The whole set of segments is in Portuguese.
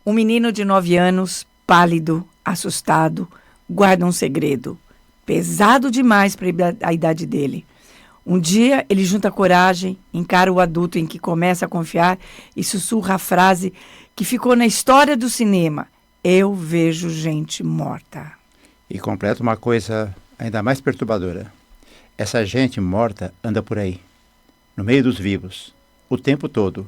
Um menino de 9 anos, pálido, assustado, guarda um segredo, pesado demais para a idade dele. Um dia ele junta coragem, encara o adulto em que começa a confiar e sussurra a frase que ficou na história do cinema: eu vejo gente morta. E completa uma coisa ainda mais perturbadora. Essa gente morta anda por aí, no meio dos vivos, o tempo todo,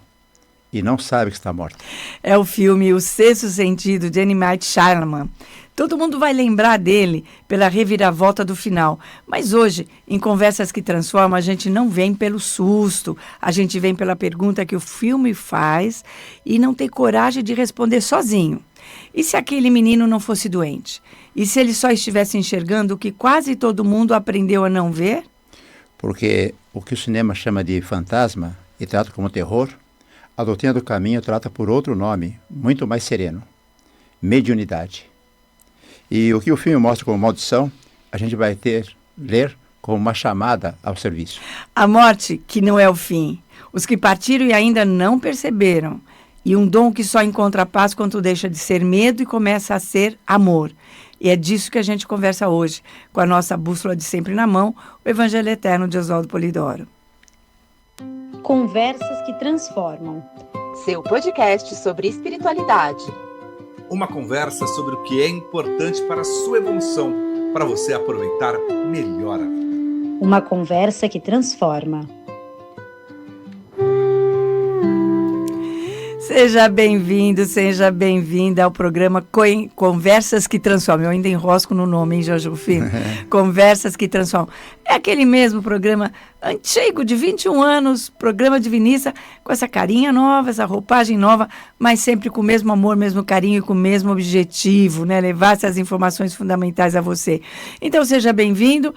e não sabe que está morta. É o filme O Sexto Sentido, de M. Night Shyamalan. Todo mundo vai lembrar dele pela reviravolta do final. Mas hoje, em Conversas que Transformam, a gente não vem pelo susto. A gente vem pela pergunta que o filme faz e não tem coragem de responder sozinho. E se aquele menino não fosse doente? E se ele só estivesse enxergando o que quase todo mundo aprendeu a não ver? Porque o que o cinema chama de fantasma e trata como terror, a doutrina do caminho trata por outro nome, muito mais sereno: mediunidade. E o que o filme mostra como maldição, a gente vai ler como uma chamada ao serviço. A morte, que não é o fim. Os que partiram e ainda não perceberam. E um dom que só encontra paz quando deixa de ser medo e começa a ser amor. E é disso que a gente conversa hoje, com a nossa bússola de sempre na mão, o Evangelho Eterno de Oswaldo Polidoro. Conversas que Transformam. Seu podcast sobre espiritualidade. Uma conversa sobre o que é importante para a sua evolução, para você aproveitar melhor a vida. Uma conversa que transforma. Seja bem-vindo, seja bem-vinda ao programa Conversas que Transformam. Eu ainda enrosco no nome, hein, Jorge Rufino? Conversas que Transformam. É aquele mesmo programa antigo, de 21 anos, programa divinista, com essa carinha nova, essa roupagem nova, mas sempre com o mesmo amor, mesmo carinho e com o mesmo objetivo, né? Levar essas informações fundamentais a você. Então, seja bem-vindo.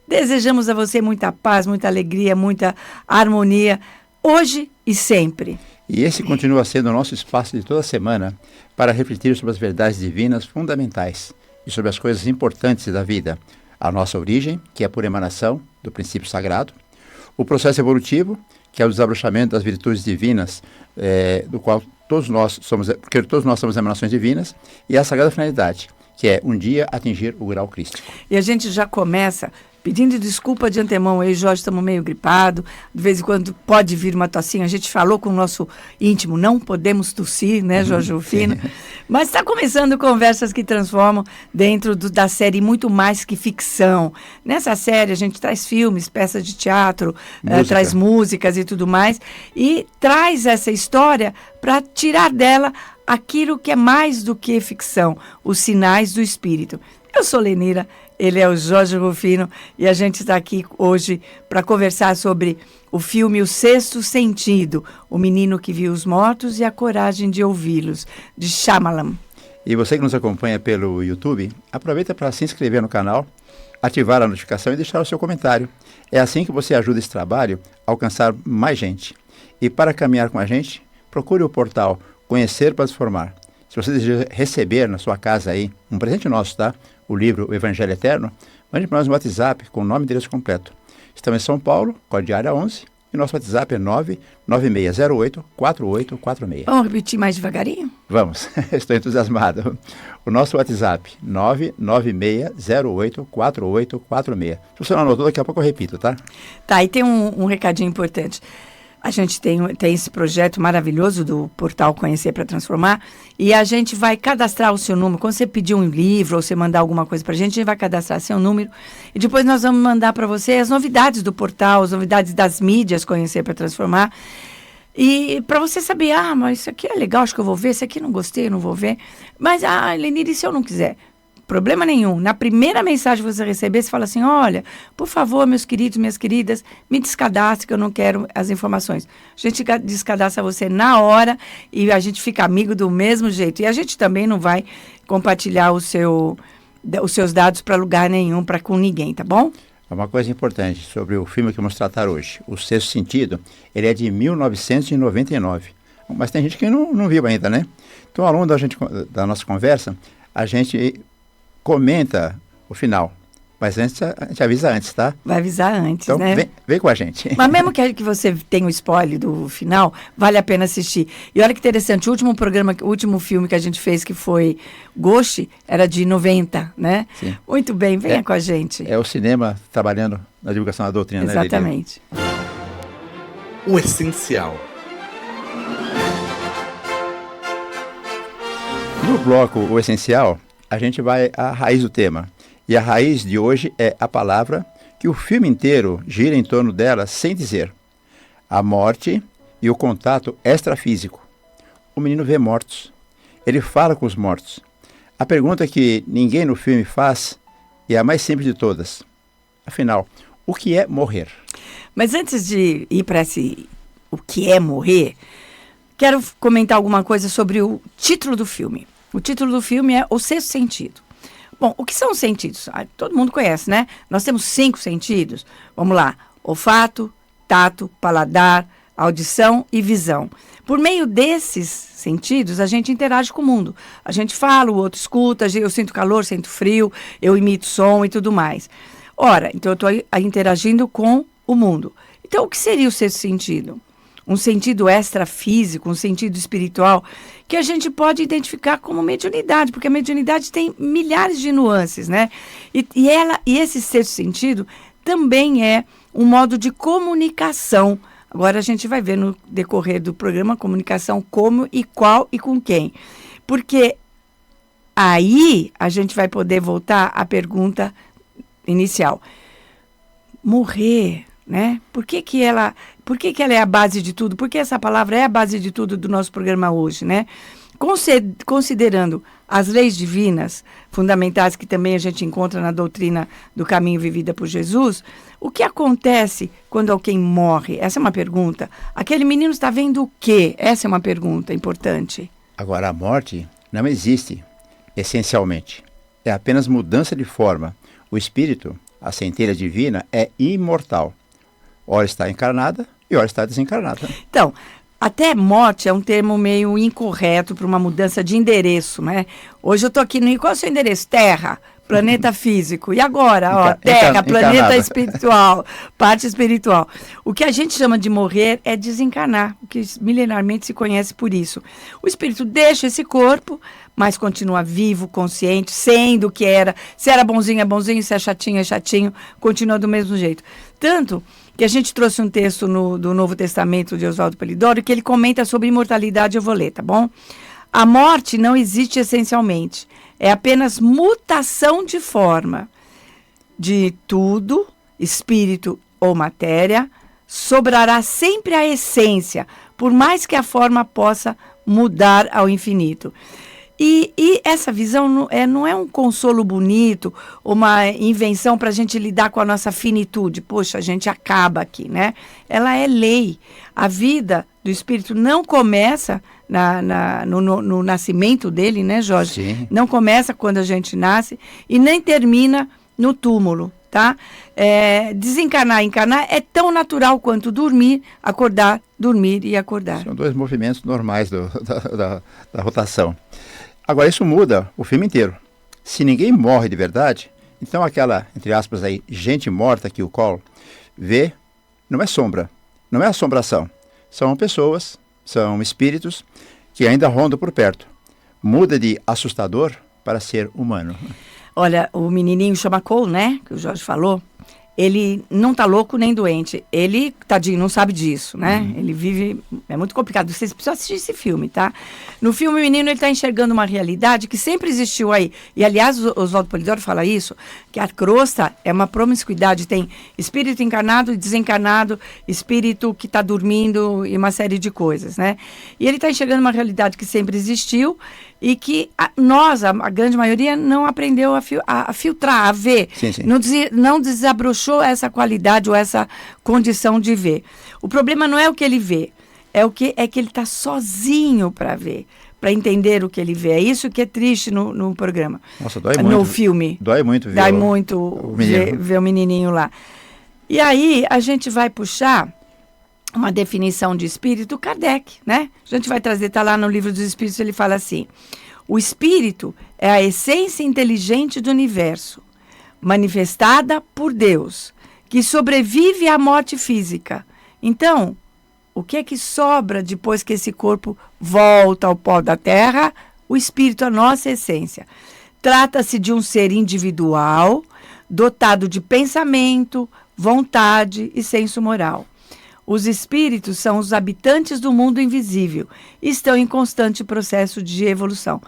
Desejamos a você muita paz, muita alegria, muita harmonia, hoje e sempre. E esse continua sendo o nosso espaço de toda semana para refletir sobre as verdades divinas fundamentais e sobre as coisas importantes da vida. A nossa origem, que é por emanação do princípio sagrado. O processo evolutivo, que é o desabrochamento das virtudes divinas, do qual todos nós somos, porque todos nós somos emanações divinas. E a sagrada finalidade, que é um dia atingir o grau crístico. E a gente já começa pedindo desculpa de antemão. Eu e o Jorge estamos meio gripados, de vez em quando pode vir uma tossinha. A gente falou com o nosso íntimo, não podemos tossir, né, Jorge Rufino? Mas está começando Conversas que Transformam dentro da série Muito Mais Que Ficção. Nessa série a gente traz filmes, peças de teatro, traz músicas e tudo mais, e traz essa história para tirar dela aquilo que é mais do que ficção, os sinais do espírito. Eu sou Lenira, ele é o Jorge Rufino e a gente está aqui hoje para conversar sobre o filme O Sexto Sentido, o menino que viu os mortos e a coragem de ouvi-los, de Shyamalan. E você que nos acompanha pelo YouTube, aproveita para se inscrever no canal, ativar a notificação e deixar o seu comentário. É assim que você ajuda esse trabalho a alcançar mais gente. E para caminhar com a gente, procure o portal Conhecer para Transformar. Se você deseja receber na sua casa aí um presente nosso, tá? O livro O Evangelho Eterno, mande para nós um WhatsApp com o nome e endereço completo. Estamos em São Paulo, código de área 11, e nosso WhatsApp é 99608-4846. Vamos repetir mais devagarinho? Vamos, estou entusiasmado. O nosso WhatsApp, 99608-4846. Se você não anotou, daqui a pouco eu repito, tá? Tá, e tem um recadinho importante. A gente tem esse projeto maravilhoso do portal Conhecer para Transformar e a gente vai cadastrar o seu número. Quando você pedir um livro ou você mandar alguma coisa para a gente vai cadastrar seu número e depois nós vamos mandar para você as novidades do portal, as novidades das mídias Conhecer para Transformar. E para você saber, mas isso aqui é legal, acho que eu vou ver, isso aqui não gostei, eu não vou ver. Mas, Lenir, e se eu não quiser? Problema nenhum. Na primeira mensagem que você receber, você fala assim, olha, por favor, meus queridos, minhas queridas, me descadastre que eu não quero as informações. A gente descadastra você na hora e a gente fica amigo do mesmo jeito. E a gente também não vai compartilhar os seus dados para lugar nenhum, com ninguém, tá bom? Uma coisa importante sobre o filme que vamos tratar hoje, O Sexto Sentido, ele é de 1999. Mas tem gente que não viu ainda, né? Então, ao longo da nossa conversa, a gente comenta o final. Mas antes, a gente avisa antes, tá? Vai avisar antes, Então, né? vem com a gente. Mas mesmo que você tenha o spoiler do final, vale a pena assistir. E olha que interessante, o último filme que a gente fez, que foi Ghost, era de 90, né? Sim. Muito bem, venha com a gente. É o cinema trabalhando na divulgação da doutrina, Exatamente. né, Lili? O essencial. No bloco O Essencial, a gente vai à raiz do tema. E a raiz de hoje é a palavra que o filme inteiro gira em torno dela sem dizer. A morte e o contato extrafísico. O menino vê mortos. Ele fala com os mortos. A pergunta que ninguém no filme faz é a mais simples de todas. Afinal, o que é morrer? Mas antes de ir para o que é morrer, quero comentar alguma coisa sobre o título do filme. O título do filme é O Sexto Sentido. Bom, o que são os sentidos? Todo mundo conhece, né? Nós temos 5 sentidos. Vamos lá. Olfato, tato, paladar, audição e visão. Por meio desses sentidos, a gente interage com o mundo. A gente fala, o outro escuta, eu sinto calor, sinto frio, eu imito som e tudo mais. Ora, então eu estou interagindo com o mundo. Então, o que seria o sexto sentido? Um sentido extrafísico, um sentido espiritual, que a gente pode identificar como mediunidade, porque a mediunidade tem milhares de nuances, né? E esse sexto sentido também é um modo de comunicação. Agora a gente vai ver no decorrer do programa comunicação como e qual e com quem. Porque aí a gente vai poder voltar à pergunta inicial. Morrer, né? Por que ela é a base de tudo? Por que essa palavra é a base de tudo do nosso programa hoje, né? Considerando as leis divinas fundamentais que também a gente encontra na doutrina do caminho vivida por Jesus, o que acontece quando alguém morre? Essa é uma pergunta. Aquele menino está vendo o quê? Essa é uma pergunta importante. Agora, a morte não existe, essencialmente. É apenas mudança de forma. O espírito, a centelha divina, é imortal. Ora está encarnada e ora está desencarnada. Então, até morte é um termo meio incorreto para uma mudança de endereço, né? Hoje eu estou aqui no... Qual é o seu endereço? Terra, planeta físico. E agora, ó, Terra, planeta encarnada. espiritual, parte espiritual. O que a gente chama de morrer é desencarnar, o que milenarmente se conhece por isso. O espírito deixa esse corpo, mas continua vivo, consciente, sendo o que era. Se era bonzinho, é bonzinho, se é chatinho, continua do mesmo jeito. Tanto que a gente trouxe um texto do Novo Testamento de Oswaldo Polidoro que ele comenta sobre imortalidade, eu vou ler, tá bom? A morte não existe essencialmente, é apenas mutação de forma. De tudo, espírito ou matéria, sobrará sempre a essência, por mais que a forma possa mudar ao infinito. E essa visão não é um consolo bonito, uma invenção para a gente lidar com a nossa finitude. Poxa, a gente acaba aqui, né? Ela é lei. A vida do espírito não começa no nascimento dele, né, Jorge? Sim. Não começa quando a gente nasce e nem termina no túmulo, tá? Desencarnar e encarnar é tão natural quanto dormir, acordar, dormir e acordar. São 2 movimentos normais da rotação. Agora, isso muda o filme inteiro. Se ninguém morre de verdade, então aquela, entre aspas aí, gente morta que o Cole vê, não é sombra, não é assombração. São pessoas, são espíritos que ainda rondam por perto. Muda de assustador para ser humano. Olha, o menininho chama Cole, né, que o Jorge falou, ele não tá louco nem doente. Ele, tadinho, não sabe disso, né? Ele vive... É muito complicado. Vocês precisam assistir esse filme, tá? No filme, o menino, ele tá enxergando uma realidade que sempre existiu aí. E, aliás, o Oswaldo Polidoro fala isso, que a crosta é uma promiscuidade. Tem espírito encarnado e desencarnado, espírito que tá dormindo e uma série de coisas, né? E ele tá enxergando uma realidade que sempre existiu e que nós, a grande maioria, não aprendeu a filtrar, a ver. Sim, sim. Não desabrochou essa qualidade ou essa condição de ver. O problema não é o que ele vê, é que ele está sozinho para ver, para entender o que ele vê. É isso que é triste no programa. Nossa, dói muito. No filme. Dói muito ver ver o menininho lá. E aí a gente vai puxar uma definição de espírito, Kardec, né? A gente vai trazer, tá lá no Livro dos Espíritos, ele fala assim: o espírito é a essência inteligente do universo, manifestada por Deus, que sobrevive à morte física. Então, o que é que sobra depois que esse corpo volta ao pó da terra? O espírito, a nossa essência. Trata-se de um ser individual, dotado de pensamento, vontade e senso moral. Os espíritos são os habitantes do mundo invisível e estão em constante processo de evolução.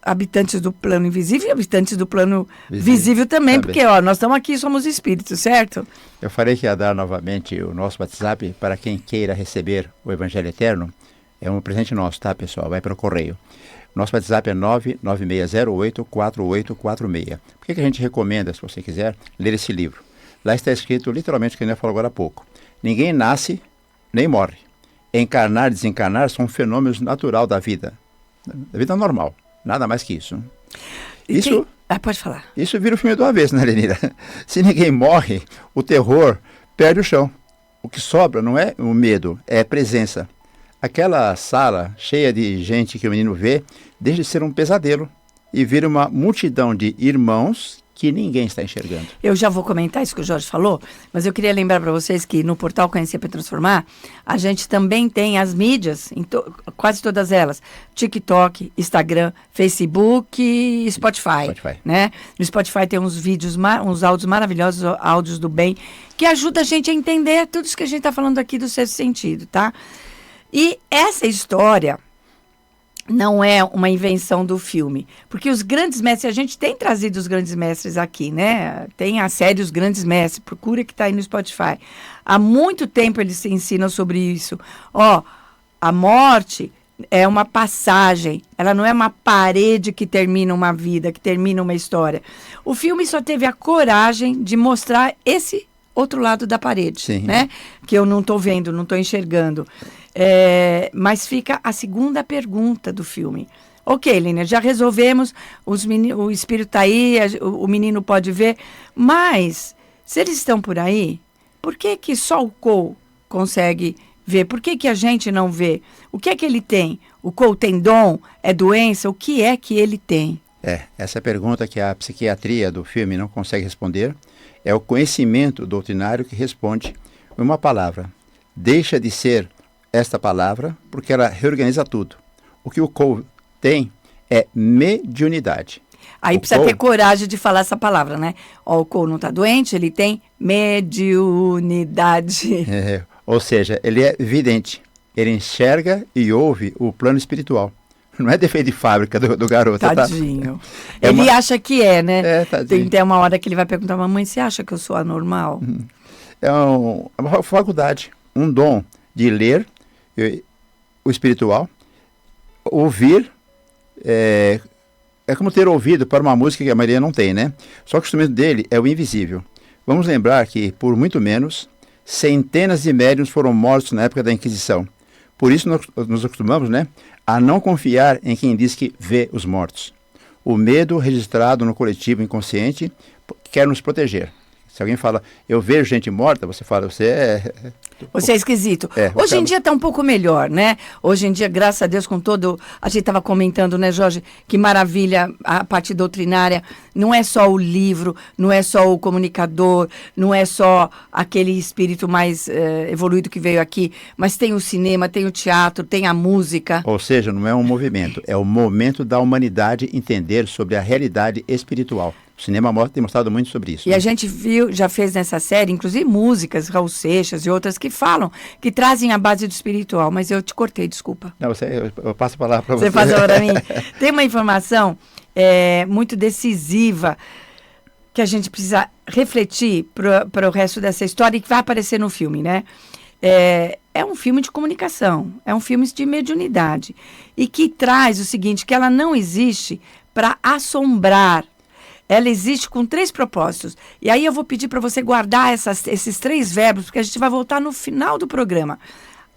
Habitantes do plano invisível e habitantes do plano visível também, porque nós estamos aqui, somos espíritos, certo? Eu falei que ia dar novamente o nosso WhatsApp para quem queira receber o Evangelho Eterno. É um presente nosso, tá, pessoal? Vai para o correio. Nosso WhatsApp é 996084846. Por que a gente recomenda, se você quiser, ler esse livro? Lá está escrito literalmente o que a gente falou agora há pouco. Ninguém nasce nem morre. Encarnar e desencarnar são fenômenos naturais da vida normal. Nada mais que isso. Pode falar. Isso vira o filme de uma vez, né, Lenira? Se ninguém morre, o terror perde o chão. O que sobra não é o medo, é a presença. Aquela sala cheia de gente que o menino vê deixa de ser um pesadelo e vira uma multidão de irmãos que ninguém está enxergando. Eu já vou comentar isso que o Jorge falou, mas eu queria lembrar para vocês que no portal Conhecer para Transformar, a gente também tem as mídias, quase todas elas, TikTok, Instagram, Facebook e Spotify. Né? No Spotify tem uns vídeos, uns áudios maravilhosos, áudios do bem, que ajuda a gente a entender tudo isso que a gente está falando aqui do sexto sentido, tá? E essa história não é uma invenção do filme, porque os grandes mestres, a gente tem trazido os grandes mestres aqui, né? Tem a série Os Grandes Mestres, procura que está aí no Spotify. Há muito tempo eles se ensinam sobre isso. A morte é uma passagem, ela não é uma parede que termina uma vida, que termina uma história. O filme só teve a coragem de mostrar esse outro lado da parede, sim, né? Que eu não estou vendo, não estou enxergando. Mas fica a segunda pergunta do filme. Ok, Lênia, já resolvemos, o espírito está aí, o menino pode ver, mas se eles estão por aí, por que que só o Cole consegue ver? Por que que a gente não vê? O que é que ele tem? O Cole tem dom? É doença? O que é que ele tem? Essa é a pergunta que a psiquiatria do filme não consegue responder. É o conhecimento doutrinário que responde uma palavra. Deixa de ser esta palavra porque ela reorganiza tudo. O que o Cole tem é mediunidade. Aí precisa ter coragem de falar essa palavra, né? O Cole não está doente, ele tem mediunidade. Ou seja, ele é vidente. Ele enxerga e ouve o plano espiritual. Não é defeito de fábrica do garoto. Tadinho. Tá? Ele acha que é, né? Tadinho. Tem uma hora que ele vai perguntar, mamãe, você acha que eu sou anormal? É uma faculdade, um dom de ler o espiritual, ouvir, é como ter ouvido para uma música que a maioria não tem, né? Só que o instrumento dele é o invisível. Vamos lembrar que, por muito menos, centenas de médiuns foram mortos na época da Inquisição. Por isso nos acostumamos, né, a não confiar em quem diz que vê os mortos. O medo registrado no coletivo inconsciente quer nos proteger. Se alguém fala, eu vejo gente morta, você fala, você é esquisito. Hoje em dia está um pouco melhor, né? Hoje em dia, graças a Deus, com todo... A gente estava comentando, né, Jorge? Que maravilha a parte doutrinária. Não é só o livro, não é só o comunicador, não é só aquele espírito mais evoluído que veio aqui, mas tem o cinema, tem o teatro, tem a música. Ou seja, não é um movimento, é o momento da humanidade entender sobre a realidade espiritual. O cinema tem mostrado muito sobre isso. E a gente já fez nessa série, inclusive músicas, Raul Seixas e outras que falam, que trazem a base do espiritual. Mas eu te cortei, desculpa. Não, eu passo a palavra para você. Você faz para mim. Tem uma informação muito decisiva que a gente precisa refletir para o resto dessa história e que vai aparecer no filme, né? É um filme de comunicação, é um filme de mediunidade. E que traz o seguinte, que ela não existe para assombrar. Ela existe com 3 propósitos. E aí eu vou pedir para você guardar esses 3 verbos, porque a gente vai voltar no final do programa.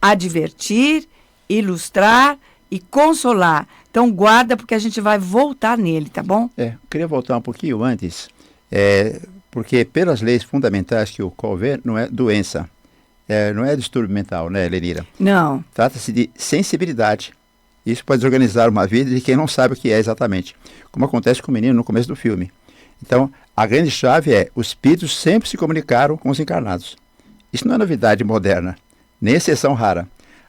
Advertir, ilustrar e consolar. Então guarda, porque a gente vai voltar nele, tá bom? Eu queria voltar um pouquinho antes, porque pelas leis fundamentais que o Cole vê, não é doença, não é distúrbio mental, né, Lenira? Não. Trata-se de sensibilidade. Isso pode desorganizar uma vida de quem não sabe o que é exatamente, como acontece com o menino no começo do filme. Então, a grande chave é, os espíritos sempre se comunicaram com os encarnados. Isso não é novidade moderna, nem exceção rara.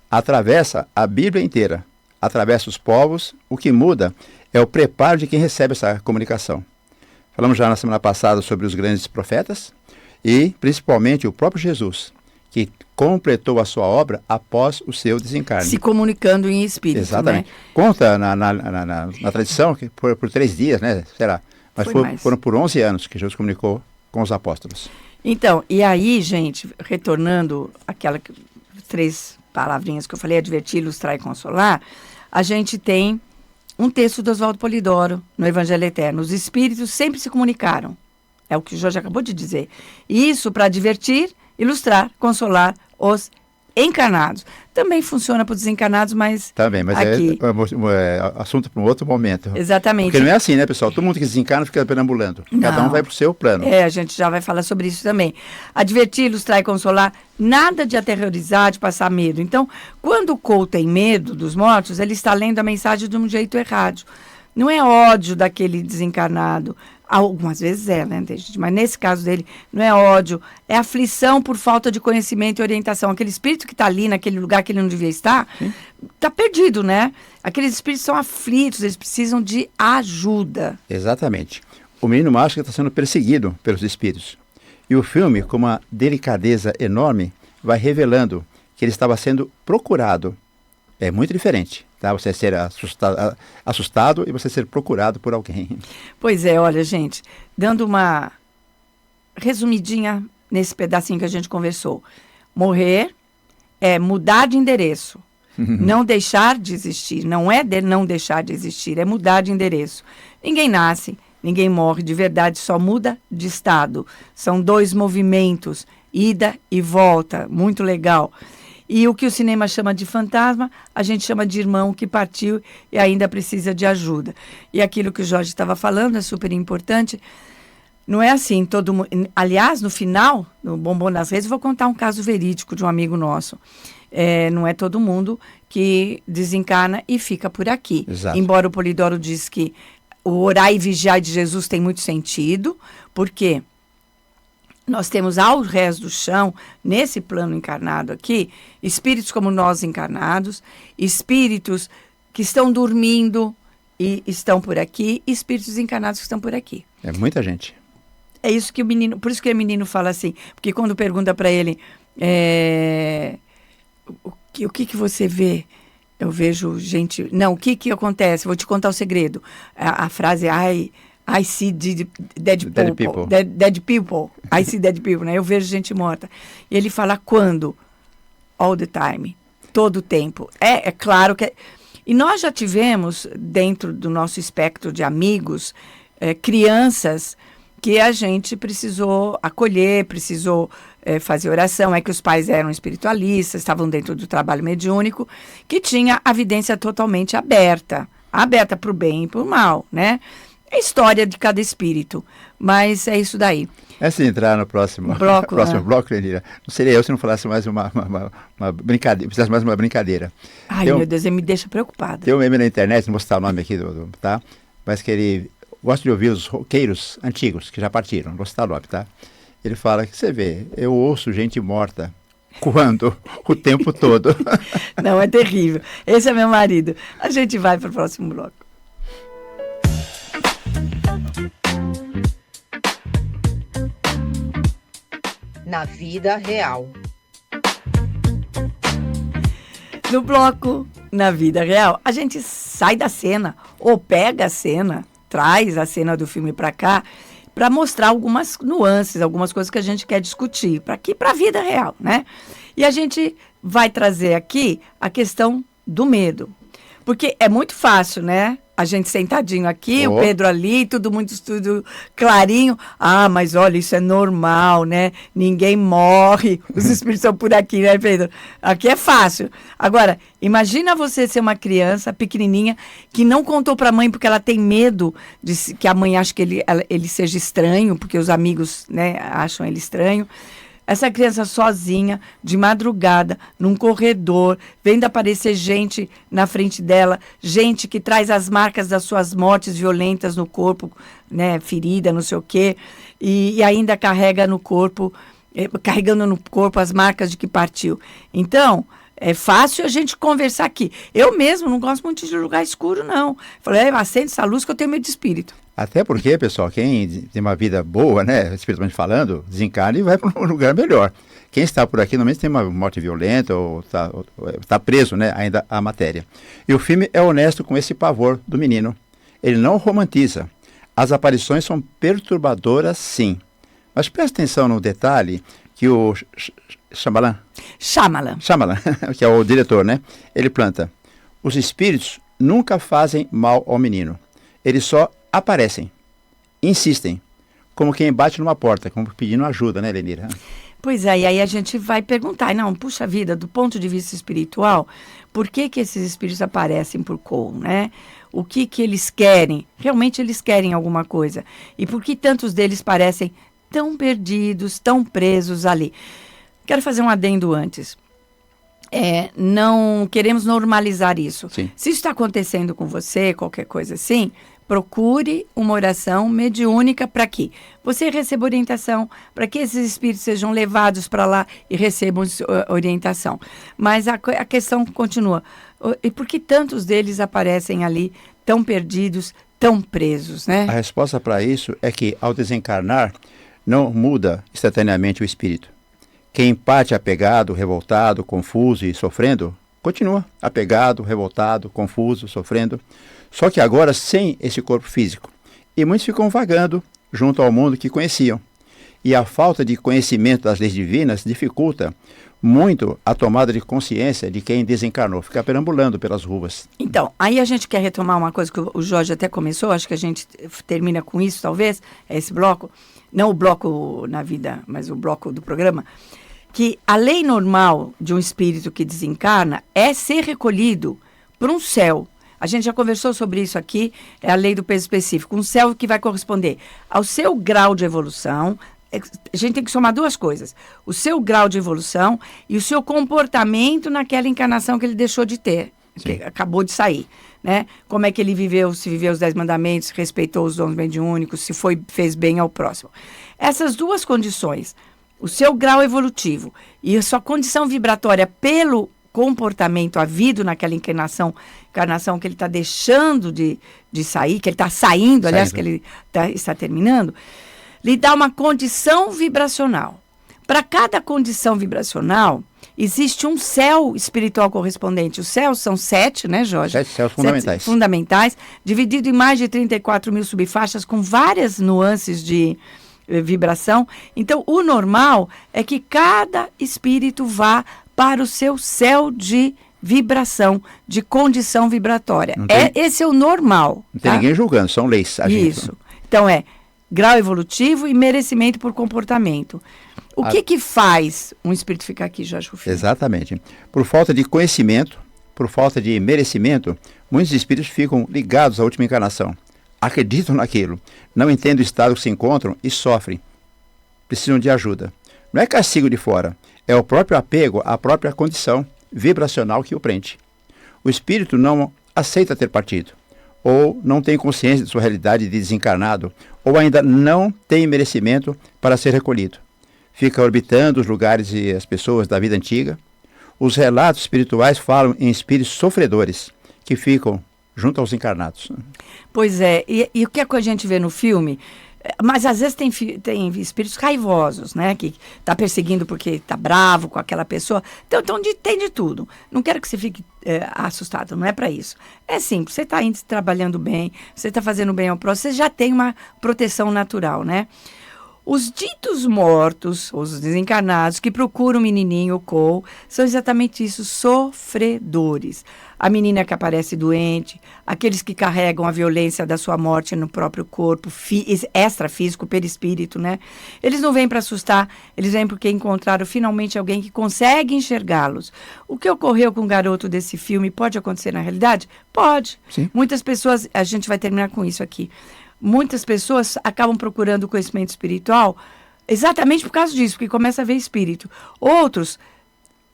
Atravessa a Bíblia inteira, atravessa os povos, o que muda é o preparo de quem recebe essa comunicação. Falamos já na semana passada sobre os grandes profetas e, principalmente, o próprio Jesus, que completou a sua obra após o seu desencarne. Se comunicando em espírito, Exatamente. né? Conta na tradição que por 3 dias, né? Será? Mas foram por 11 anos que Jesus comunicou com os apóstolos. Então, e aí, gente, retornando àquela 3 palavrinhas que eu falei, advertir, ilustrar e consolar, a gente tem um texto do Oswaldo Polidoro no Evangelho Eterno. Os espíritos sempre se comunicaram. É o que o Jorge acabou de dizer. Isso para advertir, ilustrar, consolar os encarnados. Também funciona para os desencarnados, mas também, mas aqui... é assunto para um outro momento. Exatamente. Porque não é assim, né, pessoal? Todo mundo que desencarna fica perambulando. Cada um vai para o seu plano. A gente já vai falar sobre isso também. Advertir, ilustrar e consolar, nada de aterrorizar, de passar medo. Então, quando o Cole tem medo dos mortos, ele está lendo a mensagem de um jeito errado. Não é ódio daquele desencarnado. Algumas vezes é, né, gente? Mas nesse caso dele, não é ódio, é aflição por falta de conhecimento e orientação. Aquele espírito que está ali, naquele lugar que ele não devia estar, está perdido, né? Aqueles espíritos são aflitos, eles precisam de ajuda. Exatamente. O menino mágico está sendo perseguido pelos espíritos. E o filme, com uma delicadeza enorme, vai revelando que ele estava sendo procurado. É muito diferente, tá? Você ser assustado e você ser procurado por alguém. Pois é, olha, gente, dando uma resumidinha nesse pedacinho que a gente conversou. Morrer é mudar de endereço, não deixar de existir. Não é não deixar de existir, é mudar de endereço. Ninguém nasce, ninguém morre de verdade, só muda de estado. São 2 movimentos, ida e volta, muito legal. E o que o cinema chama de fantasma, a gente chama de irmão que partiu e ainda precisa de ajuda. E aquilo que o Jorge estava falando é super importante. Não é assim, todo mundo... Aliás, no final, no Bombom nas Redes, vou contar um caso verídico de um amigo nosso. Não é todo mundo que desencarna e fica por aqui. Exato. Embora o Polidoro diz que o orar e vigiar de Jesus tem muito sentido, porque nós temos ao rés do chão, nesse plano encarnado aqui, espíritos como nós encarnados, espíritos que estão dormindo e estão por aqui, e espíritos encarnados que estão por aqui. É muita gente. É isso que o menino, por isso que o menino fala assim, porque quando pergunta para ele, o que você vê? Eu vejo gente... Não, o que acontece? Vou te contar o segredo. A frase é... I see dead people. Dead people. I see dead people, né? Eu vejo gente morta. E ele fala quando? All the time. Todo o tempo. É claro que... E nós já tivemos, dentro do nosso espectro de amigos, crianças que a gente precisou acolher, precisou fazer oração. É que os pais eram espiritualistas, estavam dentro do trabalho mediúnico, que tinha a vidência totalmente aberta. Aberta para o bem e para o mal, né? É a história de cada espírito, mas é isso daí. Se entrar no próximo bloco, Lenira, não seria eu se não falasse mais uma brincadeira, fizesse mais uma brincadeira. Ai, meu Deus, ele me deixa preocupada. Tem um meme na internet, não vou citar o nome aqui, tá? Mas que ele gosta de ouvir os roqueiros antigos, que já partiram, não vou citar o nome, tá? Ele fala que, você vê, eu ouço gente morta quando? O tempo todo. Não, é terrível. Esse é meu marido. A gente vai para o próximo bloco. Na vida real. No bloco Na Vida Real, a gente sai da cena, ou pega a cena, traz a cena do filme para cá, para mostrar algumas nuances, algumas coisas que a gente quer discutir, para a vida real, né? E a gente vai trazer aqui a questão do medo. Porque é muito fácil, né? A gente sentadinho aqui, o Pedro ali, tudo clarinho. Ah, mas olha, isso é normal, né? Ninguém morre, os espíritos estão por aqui, né, Pedro? Aqui é fácil. Agora, imagina você ser uma criança pequenininha que não contou para a mãe porque ela tem medo que a mãe ache que ele seja estranho, porque os amigos, né, acham ele estranho. Essa criança sozinha, de madrugada, num corredor, vendo aparecer gente na frente dela, gente que traz as marcas das suas mortes violentas no corpo, né, ferida, não sei o quê, e ainda carregando no corpo as marcas de que partiu. Então, é fácil a gente conversar aqui. Eu mesmo não gosto muito de lugar escuro, não. Falei, acende essa luz que eu tenho medo de espírito. Até porque, pessoal, quem tem uma vida boa, né, espiritualmente falando, desencarna e vai para um lugar melhor. Quem está por aqui, normalmente tem uma morte violenta ou está preso, né, ainda à matéria. E o filme é honesto com esse pavor do menino. Ele não romantiza. As aparições são perturbadoras, sim. Mas presta atenção no detalhe que o Shyamalan, que é o diretor, né? Ele planta. Os espíritos nunca fazem mal ao menino. Eles só aparecem, insistem, como quem bate numa porta, como pedindo ajuda, né, Lenira? Pois é, e aí a gente vai perguntar, não, puxa vida, do ponto de vista espiritual, por que esses espíritos aparecem por Cole, né? O que eles querem? Realmente eles querem alguma coisa. E por que tantos deles parecem tão perdidos, tão presos ali? Quero fazer um adendo antes. Não queremos normalizar isso. Sim. Se isso está acontecendo com você, qualquer coisa assim, procure uma oração mediúnica para que você receba orientação, para que esses espíritos sejam levados para lá e recebam orientação. Mas a questão continua. E por que tantos deles aparecem ali tão perdidos, tão presos, né? A resposta para isso é que, ao desencarnar, não muda instantaneamente o espírito. Quem parte apegado, revoltado, confuso e sofrendo, continua apegado, revoltado, confuso, sofrendo, só que agora sem esse corpo físico. E muitos ficam vagando junto ao mundo que conheciam. E a falta de conhecimento das leis divinas dificulta muito a tomada de consciência de quem desencarnou, ficar perambulando pelas ruas. Então, aí a gente quer retomar uma coisa que o Jorge até começou, acho que a gente termina com isso, talvez, esse bloco, não o bloco na vida, mas o bloco do programa, que a lei normal de um espírito que desencarna é ser recolhido para um céu. A gente já conversou sobre isso aqui, é a lei do peso específico, um céu que vai corresponder ao seu grau de evolução. A gente tem que somar duas coisas, o seu grau de evolução e o seu comportamento naquela encarnação que ele deixou de ter, que acabou de sair, né? Como é que ele viveu, se viveu os 10 mandamentos, respeitou os dons mediúnicos, se fez bem ao próximo. Essas duas condições, o seu grau evolutivo e a sua condição vibratória pelo comportamento havido naquela encarnação que ele está deixando de sair, que ele está saindo, aliás, que ele está terminando, lhe dá uma condição vibracional. Para cada condição vibracional, existe um céu espiritual correspondente. Os céus são 7, né, Jorge? 7 céus fundamentais. 7 fundamentais, dividido em mais de 34 mil subfaixas, com várias nuances de vibração. Então, o normal é que cada espírito vá para o seu céu de vibração, de condição vibratória. Esse é o normal. Não tem ninguém julgando, são leis. Isso. Então, grau evolutivo e merecimento por comportamento. O que faz um espírito ficar aqui, Jorge Rufino? Exatamente. Por falta de conhecimento, por falta de merecimento, muitos espíritos ficam ligados à última encarnação. Acreditam naquilo, não entendem o estado que se encontram e sofrem. Precisam de ajuda. Não é castigo de fora, é o próprio apego à própria condição vibracional que o prende. O espírito não aceita ter partido, ou não tem consciência de sua realidade de desencarnado, ou ainda não tem merecimento para ser recolhido. Fica orbitando os lugares e as pessoas da vida antiga. Os relatos espirituais falam em espíritos sofredores, que ficam junto aos encarnados. Pois é, e o que a gente vê no filme, mas às vezes tem espíritos raivosos, né, que está perseguindo porque está bravo com aquela pessoa. Então tem de tudo. Não quero que você fique assustado, não é para isso. É simples, você está indo trabalhando bem, você está fazendo bem ao próximo, você já tem uma proteção natural, né? Os ditos mortos, os desencarnados, que procuram o menininho, o Cole, são exatamente isso, sofredores. A menina que aparece doente, aqueles que carregam a violência da sua morte no próprio corpo, extrafísico, perispírito, né? Eles não vêm para assustar, eles vêm porque encontraram finalmente alguém que consegue enxergá-los. O que ocorreu com o garoto desse filme pode acontecer na realidade? Pode. Sim. Muitas pessoas, a gente vai terminar com isso aqui. Muitas pessoas acabam procurando conhecimento espiritual Exatamente por causa disso, porque começa a ver espírito. Outros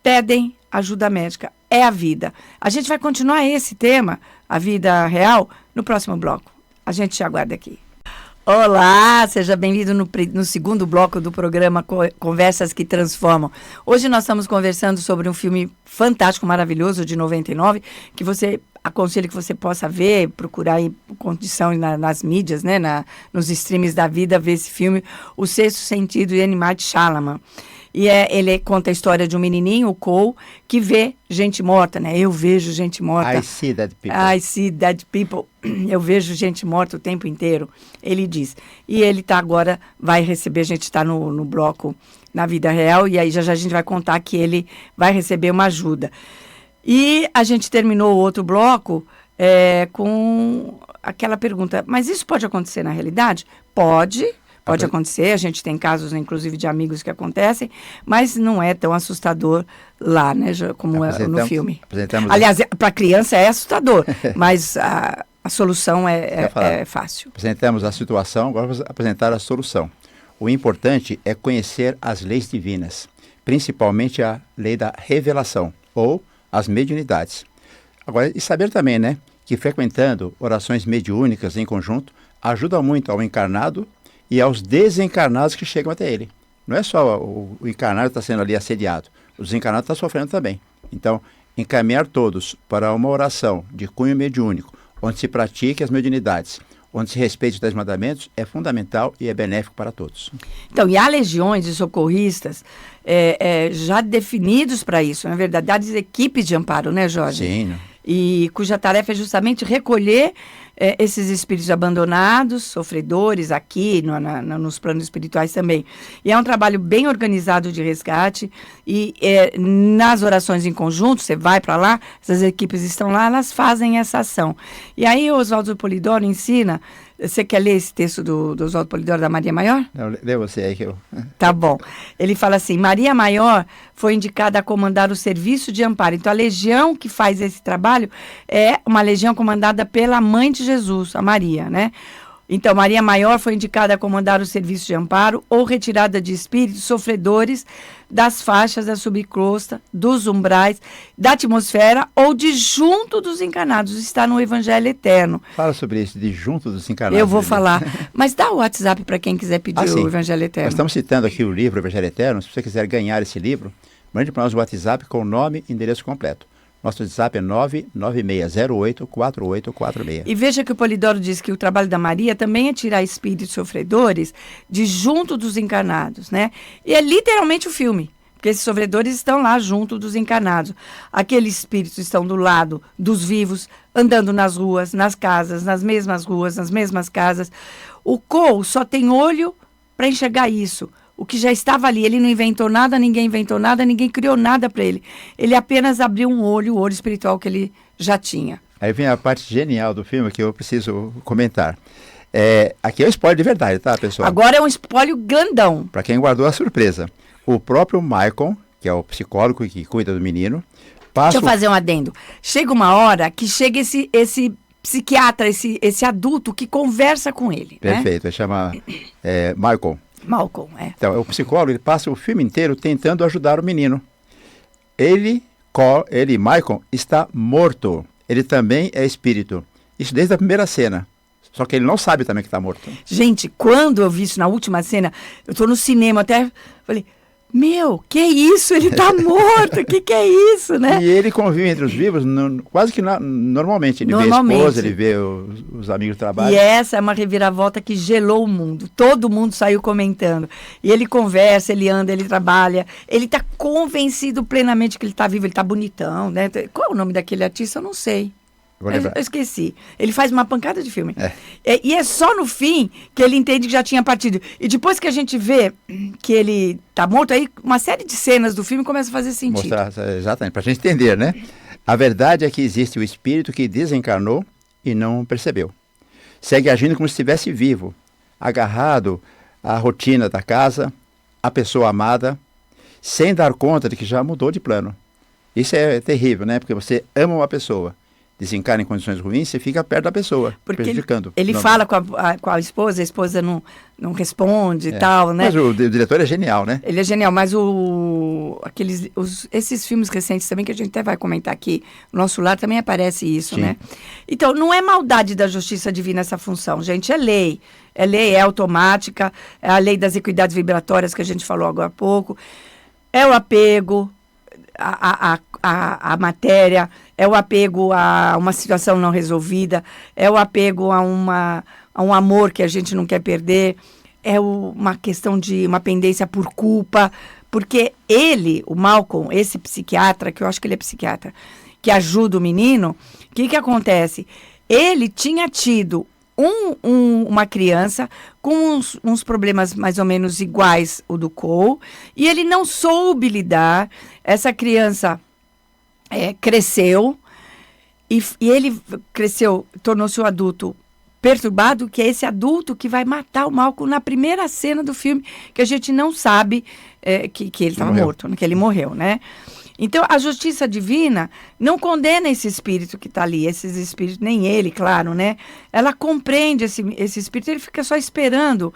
pedem ajuda médica. É a vida. A gente vai continuar esse tema, a vida real, no próximo bloco. A gente te aguarda aqui. Olá, seja bem-vindo no segundo bloco do programa Conversas que Transformam. Hoje nós estamos conversando sobre um filme fantástico, maravilhoso, de 99, que você aconselho que você possa ver, procurar em condição nas mídias, né, nos streams da vida, ver esse filme, O Sexto Sentido, de M. Night Shyamalan. E ele conta a história de um menininho, o Cole, que vê gente morta, né? Eu vejo gente morta. I see dead people. I see dead people. Eu vejo gente morta o tempo inteiro, ele diz. E ele agora vai receber, a gente está no bloco na vida real, e aí já a gente vai contar que ele vai receber uma ajuda. E a gente terminou o outro bloco com aquela pergunta, mas isso pode acontecer na realidade? Pode acontecer, a gente tem casos, inclusive, de amigos que acontecem, mas não é tão assustador lá, né, como é no filme. Aliás, para criança é assustador, mas a solução é fácil. Apresentamos a situação, agora vamos apresentar a solução. O importante é conhecer as leis divinas, principalmente a lei da revelação, ou as mediunidades. Agora, e saber também, né, que frequentando orações mediúnicas em conjunto ajuda muito ao encarnado e aos desencarnados que chegam até ele. Não é só o encarnado que está sendo ali assediado, o desencarnado está sofrendo também. Então, encaminhar todos para uma oração de cunho mediúnico, onde se pratique as mediunidades, onde se respeite os 10 mandamentos, é fundamental e é benéfico para todos. Então, e há legiões de socorristas já definidos para isso, na verdade, equipes de amparo, né, Jorge? Sim. E cuja tarefa é justamente recolher esses espíritos abandonados, sofredores, aqui nos planos espirituais também. E é um trabalho bem organizado de resgate, e nas orações em conjunto, você vai para lá, essas equipes estão lá, elas fazem essa ação. E aí o Oswaldo Polidoro ensina. Você quer ler esse texto do Oswaldo Polidoro, da Maria Maior? Não, lê você aí que eu... Tá bom. Ele fala assim, Maria Maior foi indicada a comandar o serviço de amparo. Então, a legião que faz esse trabalho é uma legião comandada pela mãe de Jesus, a Maria, né? Então, Maria Maior foi indicada a comandar o serviço de amparo ou retirada de espíritos sofredores das faixas da subcrosta, dos umbrais, da atmosfera ou de junto dos encarnados. Está no Evangelho Eterno. Fala sobre isso, de junto dos encarnados. Eu vou falar. Mas dá o WhatsApp para quem quiser pedir o Evangelho Eterno. Nós estamos citando aqui o livro Evangelho Eterno. Se você quiser ganhar esse livro, mande para nós o WhatsApp com o nome e endereço completo. Nosso WhatsApp é 996084846. E veja que o Polidoro diz que o trabalho da Maria também é tirar espíritos sofredores de junto dos encarnados, né? E é literalmente o filme, porque esses sofredores estão lá junto dos encarnados. Aqueles espíritos estão do lado dos vivos, andando nas ruas, nas casas, nas mesmas ruas, nas mesmas casas. O Cole só tem olho para enxergar isso. O que já estava ali, ele não inventou nada, ninguém criou nada para ele. Ele apenas abriu o olho espiritual que ele já tinha. Aí vem a parte genial do filme que eu preciso comentar. Aqui é um spoiler de verdade, tá, pessoal? Agora é um spoiler grandão. Para quem guardou a surpresa. O próprio Michael, que é o psicólogo que cuida do menino, Deixa eu fazer um adendo. Chega uma hora que chega esse psiquiatra, esse adulto que conversa com ele. Perfeito, ele chama Michael. Malcolm, Então, o psicólogo, ele passa o filme inteiro tentando ajudar o menino. Ele, Michael, está morto. Ele também é espírito. Isso desde a primeira cena. Só que ele não sabe também que está morto. Gente, quando eu vi isso na última cena, eu estou no cinema, até falei, meu, que isso? Ele está morto, que é isso, né? E ele convive entre os vivos quase que normalmente. Ele vê a esposa, ele vê os amigos do trabalho. E essa é uma reviravolta que gelou o mundo. Todo mundo saiu comentando. E ele conversa, ele anda, ele trabalha. Ele está convencido plenamente que ele está vivo, ele está bonitão, né? Qual é o nome daquele artista? Eu não sei. Eu esqueci. Ele faz uma pancada de filme. E é só no fim que ele entende que já tinha partido. E depois que a gente vê que ele tá morto, aí uma série de cenas do filme começa a fazer sentido. Mostrar, exatamente, pra gente entender, né? A verdade é que existe o espírito que desencarnou e não percebeu. Segue agindo como se estivesse vivo, agarrado à rotina da casa, à pessoa amada, sem dar conta de que já mudou de plano. Isso é terrível, né? Porque você ama uma pessoa. desencarna em condições ruins, você fica perto da pessoa, Porque prejudicando. ele fala com a esposa não responde e tal, né? Mas o diretor é genial, né? Ele é genial, mas esses filmes recentes também, que a gente até vai comentar aqui, no Nosso Lar também aparece isso, Sim. né? Então, não é maldade da justiça divina essa função, gente, é lei. É lei, é automática, é a lei das equidades vibratórias que a gente falou agora há pouco. É o apego à matéria, é o apego a uma situação não resolvida, é o apego a um amor que a gente não quer perder, é uma questão de uma pendência por culpa, porque ele, o Malcolm, esse psiquiatra, que eu acho que ele é psiquiatra, que ajuda o menino, o que acontece? Ele tinha tido uma criança com uns problemas mais ou menos iguais o do Cole, e ele não soube lidar. Essa criança cresceu, e ele cresceu, tornou-se um adulto perturbado, que é esse adulto que vai matar o Malcolm na primeira cena do filme, que a gente não sabe que ele estava morto, que ele morreu, né? Então, a justiça divina não condena esse espírito que está ali, esses espíritos, nem ele, claro, né? Ela compreende esse espírito, ele fica só esperando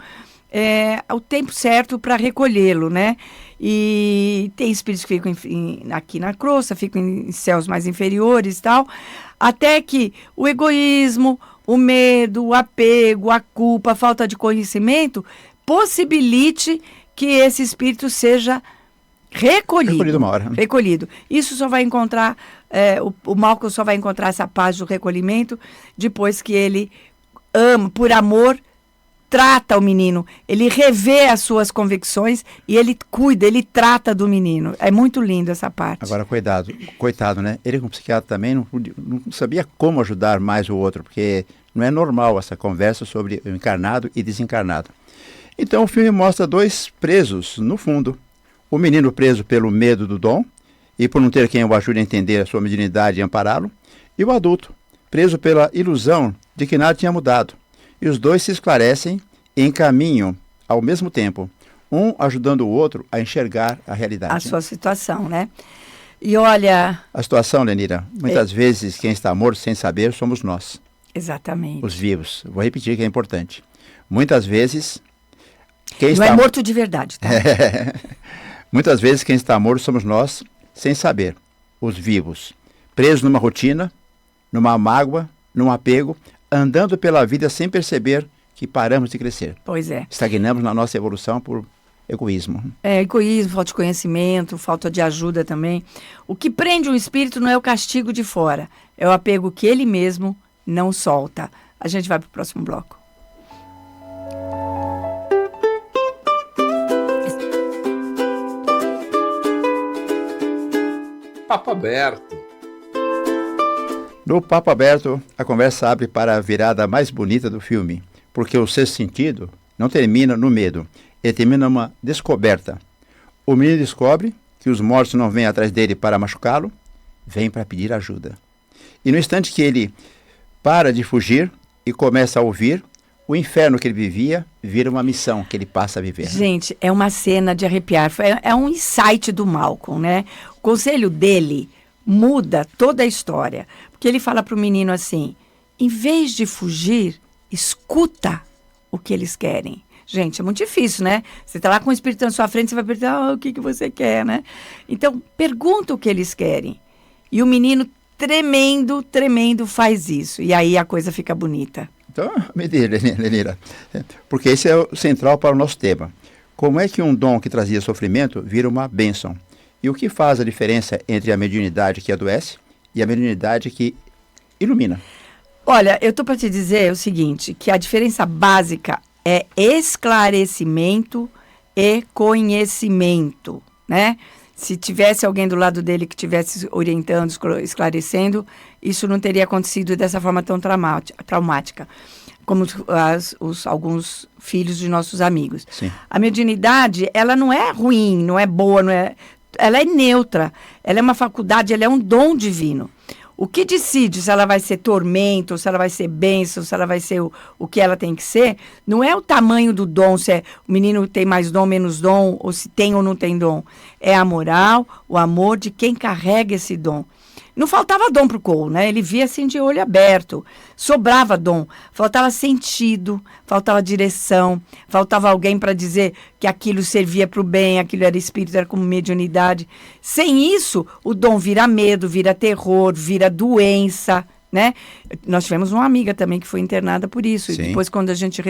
o tempo certo para recolhê-lo, né? E tem espíritos que ficam aqui na crosta, ficam em céus mais inferiores e tal, até que o egoísmo, o medo, o apego, a culpa, a falta de conhecimento possibilite que esse espírito seja recolhido uma hora. Recolhido. Isso só vai encontrar, o Malcolm só vai encontrar essa paz do recolhimento depois que ele ama, por amor, trata o menino. Ele revê as suas convicções e ele cuida, ele trata do menino. É muito lindo essa parte. Agora, coitado, né? Ele como psiquiatra também não sabia como ajudar mais o outro, porque não é normal essa conversa sobre o encarnado e desencarnado. Então o filme mostra dois presos no fundo. O menino preso pelo medo do dom e por não ter quem o ajude a entender a sua mediunidade e ampará-lo, e o adulto, preso pela ilusão de que nada tinha mudado. E os dois se esclarecem e encaminham ao mesmo tempo, um ajudando o outro a enxergar a realidade. A sua situação, né? E olha... A situação, Lenira, muitas vezes quem está morto sem saber somos nós. Exatamente. Os vivos. Vou repetir que é importante. Muitas vezes... Não é morto de verdade, tá? Muitas vezes quem está morto somos nós, sem saber, os vivos, presos numa rotina, numa mágoa, num apego, andando pela vida sem perceber que paramos de crescer. Pois é. Estagnamos na nossa evolução por egoísmo. Egoísmo, falta de conhecimento, falta de ajuda também. O que prende um espírito não é o castigo de fora, é o apego que ele mesmo não solta. A gente vai para o próximo bloco. Papo Aberto. No Papo Aberto, a conversa abre para a virada mais bonita do filme, porque o sexto sentido não termina no medo, ele termina numa descoberta. O menino descobre que os mortos não vêm atrás dele para machucá-lo, vêm para pedir ajuda. E no instante que ele para de fugir e começa a ouvir, o inferno que ele vivia vira uma missão que ele passa a viver. Gente, é uma cena de arrepiar. É um insight do Malcolm, né? O conselho dele muda toda a história. Porque ele fala para o menino assim, em vez de fugir, escuta o que eles querem. Gente, é muito difícil, né? Você está lá com o espírito na sua frente, você vai perguntar o que você quer, né? Então, pergunta o que eles querem. E o menino, tremendo, faz isso. E aí a coisa fica bonita. Então, me diga, Lenira, porque esse é o central para o nosso tema. Como é que um dom que trazia sofrimento vira uma bênção? E o que faz a diferença entre a mediunidade que adoece e a mediunidade que ilumina? Olha, eu estou para te dizer o seguinte, que a diferença básica é esclarecimento e conhecimento, né? Se tivesse alguém do lado dele que estivesse orientando, esclarecendo, isso não teria acontecido dessa forma tão traumática, como alguns filhos de nossos amigos. Sim. A mediunidade, ela não é ruim, não é boa, ela é neutra, ela é uma faculdade, ela é um dom divino. O que decide se ela vai ser tormento, se ela vai ser bênção, se ela vai ser o que ela tem que ser, não é o tamanho do dom, se o menino tem mais dom, menos dom, ou se tem ou não tem dom. É a moral, o amor de quem carrega esse dom. Não faltava dom para o Cole, né? Ele via assim de olho aberto. Sobrava dom. Faltava sentido, faltava direção, faltava alguém para dizer que aquilo servia para o bem, aquilo era espírito, era como mediunidade. Sem isso, o dom vira medo, vira terror, vira doença, né? Nós tivemos uma amiga também que foi internada por isso. Sim. E depois, quando a gente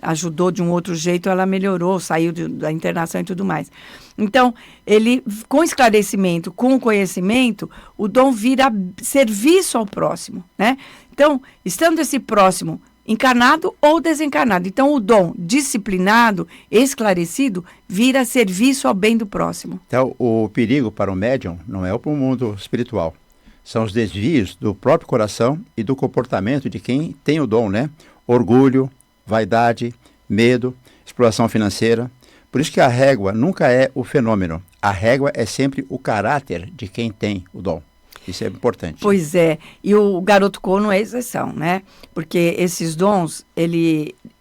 ajudou de um outro jeito, ela melhorou, saiu da internação e tudo mais. Então, ele, com esclarecimento, com conhecimento, o dom vira serviço ao próximo, né? Então, estando esse próximo encarnado ou desencarnado. Então, o dom disciplinado, esclarecido, vira serviço ao bem do próximo. Então, o perigo para o médium não é para o mundo espiritual. São os desvios do próprio coração e do comportamento de quem tem o dom, né? Orgulho, vaidade, medo, exploração financeira. Por isso que a régua nunca é o fenômeno. A régua é sempre o caráter de quem tem o dom. Isso é importante. Pois é. E o garoto Cole não é exceção, né? Porque esses dons,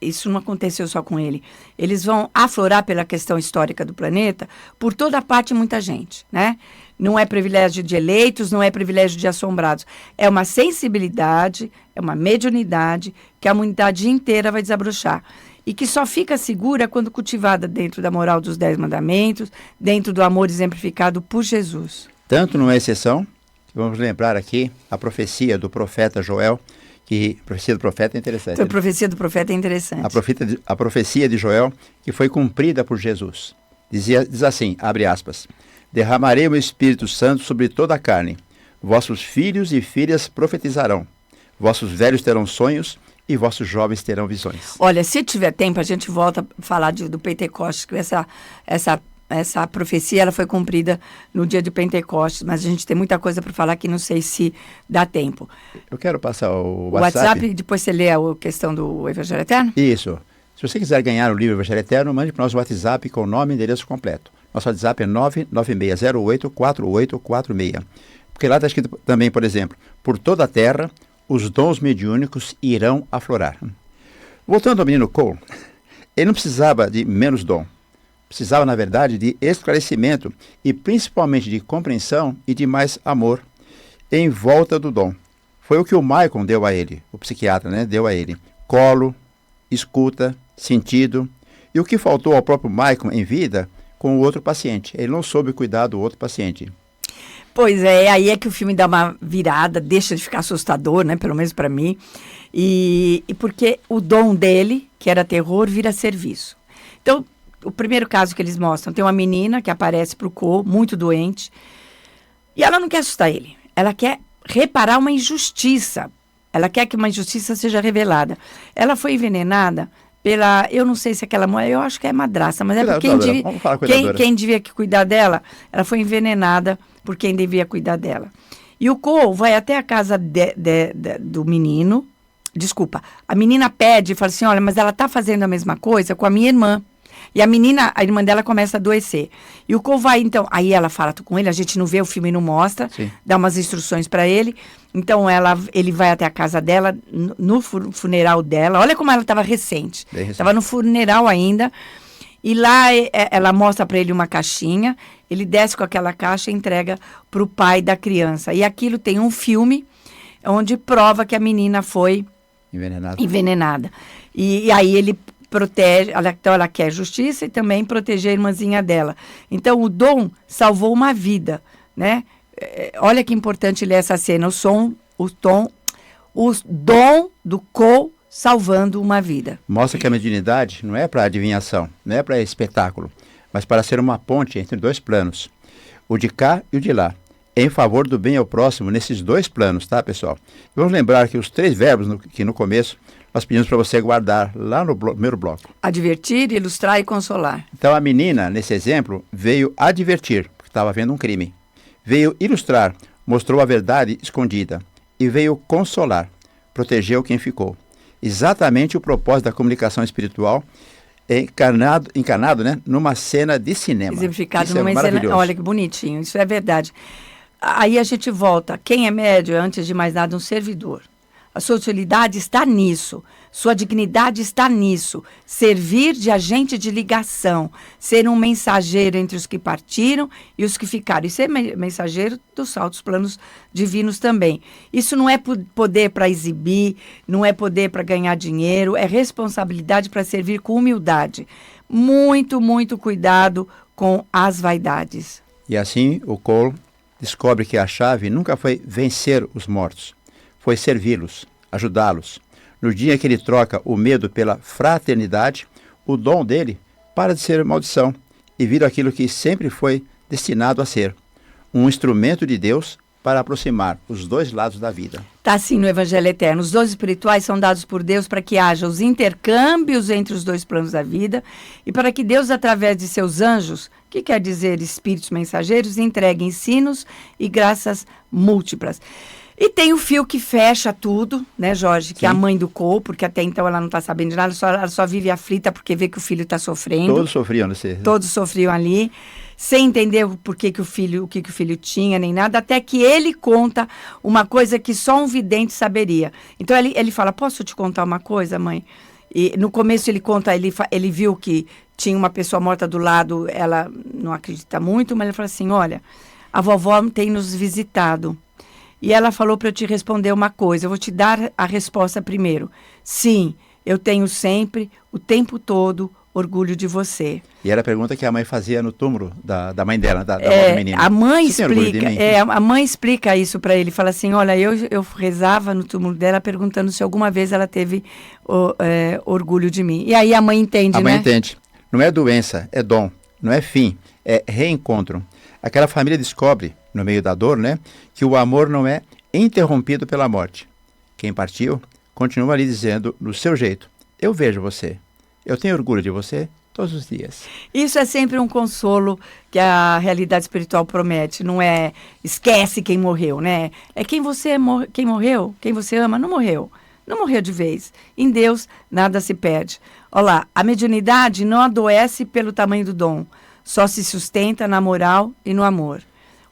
isso não aconteceu só com ele. Eles vão aflorar pela questão histórica do planeta por toda parte muita gente, né? Não é privilégio de eleitos, não é privilégio de assombrados. É uma sensibilidade, é uma mediunidade que a humanidade inteira vai desabrochar. E que só fica segura quando cultivada dentro da moral dos 10 mandamentos, dentro do amor exemplificado por Jesus. Tanto não é exceção, que vamos lembrar aqui a profecia do profeta Joel, que a profecia do profeta é interessante. Então, a profecia do profeta é interessante. A profecia de Joel, que foi cumprida por Jesus. Diz assim, abre aspas, derramarei o meu Espírito Santo sobre toda a carne. Vossos filhos e filhas profetizarão. Vossos velhos terão sonhos e vossos jovens terão visões. Olha, se tiver tempo, a gente volta a falar do Pentecostes, que essa profecia ela foi cumprida no dia de Pentecostes, mas a gente tem muita coisa para falar que não sei se dá tempo. Eu quero passar o WhatsApp e depois você lê a questão do Evangelho Eterno? Isso. Se você quiser ganhar o livro Evangelho Eterno, mande para nós o WhatsApp com o nome e endereço completo. Nosso WhatsApp é 996084846. Porque lá está escrito também, por exemplo, por toda a terra os dons mediúnicos irão aflorar. Voltando ao menino Cole, ele não precisava de menos dom. Precisava, na verdade, de esclarecimento e principalmente de compreensão e de mais amor em volta do dom. Foi o que o Michael deu a ele, o psiquiatra, né? Deu a ele. Colo, escuta, sentido. E o que faltou ao próprio Michael em vida com o outro paciente. Ele não soube cuidar do outro paciente. Pois é, aí é que o filme dá uma virada, deixa de ficar assustador, né? Pelo menos para mim. E porque o dom dele, que era terror, vira serviço. Então, o primeiro caso que eles mostram, tem uma menina que aparece pro Cole, muito doente, e ela não quer assustar ele. Ela quer reparar uma injustiça. Ela quer que uma injustiça seja revelada. Ela foi envenenada pela, eu não sei se aquela mulher, eu acho que é madrasta, mas é porque quem devia cuidar dela, ela foi envenenada por quem devia cuidar dela. E o Cole vai até a casa do menino, desculpa, a menina pede e fala assim, olha, mas ela está fazendo a mesma coisa com a minha irmã. E a irmã dela começa a adoecer. E o Cole vai, então, aí ela fala com ele, a gente não vê, o filme não mostra, sim, dá umas instruções para ele. Então, ele vai até a casa dela, no funeral dela. Olha como ela estava recente. Estava no funeral ainda. E lá ela mostra para ele uma caixinha, ele desce com aquela caixa e entrega para o pai da criança. E aquilo tem um filme onde prova que a menina foi envenenada. E aí ele protege, então ela quer justiça e também proteger a irmãzinha dela. Então o dom salvou uma vida, né? Olha que importante ler essa cena, o dom do Cole salvando uma vida. Mostra que a mediunidade não é para adivinhação, não é para espetáculo, mas para ser uma ponte entre dois planos, o de cá e o de lá, em favor do bem ao próximo nesses dois planos, tá, pessoal? Vamos lembrar que os 3 verbos que no começo nós pedimos para você guardar lá no primeiro bloco. Advertir, ilustrar e consolar. Então a menina, nesse exemplo, veio advertir, porque estava havendo um crime. Veio ilustrar, mostrou a verdade escondida. E veio consolar, protegeu quem ficou. Exatamente o propósito da comunicação espiritual encarnado, né, numa cena de cinema. Exemplificado numa cena, olha que bonitinho, isso é verdade. Aí a gente volta, quem é médium é, antes de mais nada, um servidor. A sua utilidade está nisso. Sua dignidade está nisso. Servir de agente de ligação. Ser um mensageiro entre os que partiram e os que ficaram. E ser mensageiro dos altos planos divinos também. Isso não é poder para exibir, não é poder para ganhar dinheiro, é responsabilidade para servir com humildade. Muito, muito cuidado com as vaidades. E assim o Cole descobre que a chave nunca foi vencer os mortos, foi servi-los, ajudá-los. No dia que ele troca o medo pela fraternidade, o dom dele para de ser maldição e vira aquilo que sempre foi destinado a ser, um instrumento de Deus para aproximar os dois lados da vida. Está assim no Evangelho Eterno. Os dons espirituais são dados por Deus para que haja os intercâmbios entre os dois planos da vida e para que Deus, através de seus anjos, que quer dizer espíritos mensageiros, entregue ensinos e graças múltiplas. E tem o fio que fecha tudo, né, Jorge? Que é a mãe do Cole, porque até então ela não está sabendo de nada, ela só vive aflita porque vê que o filho está sofrendo. Todos sofriam, não sei. Todos sofriam ali, sem entender o que o filho tinha, nem nada, até que ele conta uma coisa que só um vidente saberia. Então ele fala, posso te contar uma coisa, mãe? E no começo ele conta, ele viu que tinha uma pessoa morta do lado, ela não acredita muito, mas ele fala assim, olha, a vovó tem nos visitado. E ela falou para eu te responder uma coisa, eu vou te dar a resposta primeiro. Sim, eu tenho sempre, o tempo todo, orgulho de você. E era a pergunta que a mãe fazia no túmulo da mãe dela, da menina. A mãe explica, a mãe explica isso para ele, fala assim, olha, eu rezava no túmulo dela perguntando se alguma vez ela teve orgulho de mim. E aí a mãe entende, né? A mãe entende. Não é doença, é dom. Não é fim, é reencontro. Aquela família descobre, no meio da dor, né, que o amor não é interrompido pela morte. Quem partiu continua ali dizendo, do seu jeito, eu vejo você, eu tenho orgulho de você todos os dias. Isso é sempre um consolo que a realidade espiritual promete, não é esquece quem morreu, né? É quem morreu, quem você ama, não morreu de vez. Em Deus, nada se perde. Olha lá, a mediunidade não adoece pelo tamanho do dom, só se sustenta na moral e no amor.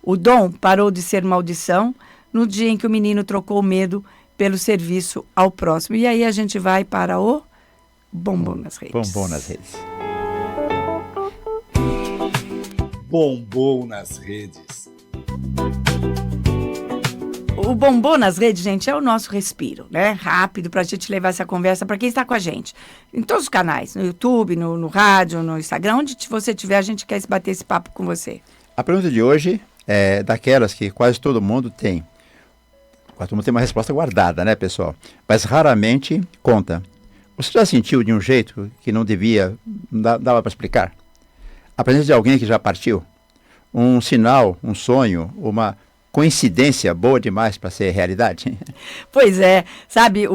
O dom parou de ser maldição no dia em que o menino trocou o medo pelo serviço ao próximo. E aí a gente vai para o Bombom nas Redes. Bombom nas Redes. Bombom nas Redes. O Bombom nas Redes, gente, é o nosso respiro, né? Rápido, para a gente levar essa conversa para quem está com a gente. Em todos os canais, no YouTube, no rádio, no Instagram, onde você estiver, a gente quer bater esse papo com você. A pergunta de hoje é daquelas que quase todo mundo tem. Quase todo mundo tem uma resposta guardada, né, pessoal? Mas raramente conta. Você já sentiu de um jeito que não dava para explicar? A presença de alguém que já partiu? Um sinal, um sonho, uma coincidência boa demais para ser realidade? Pois é, sabe,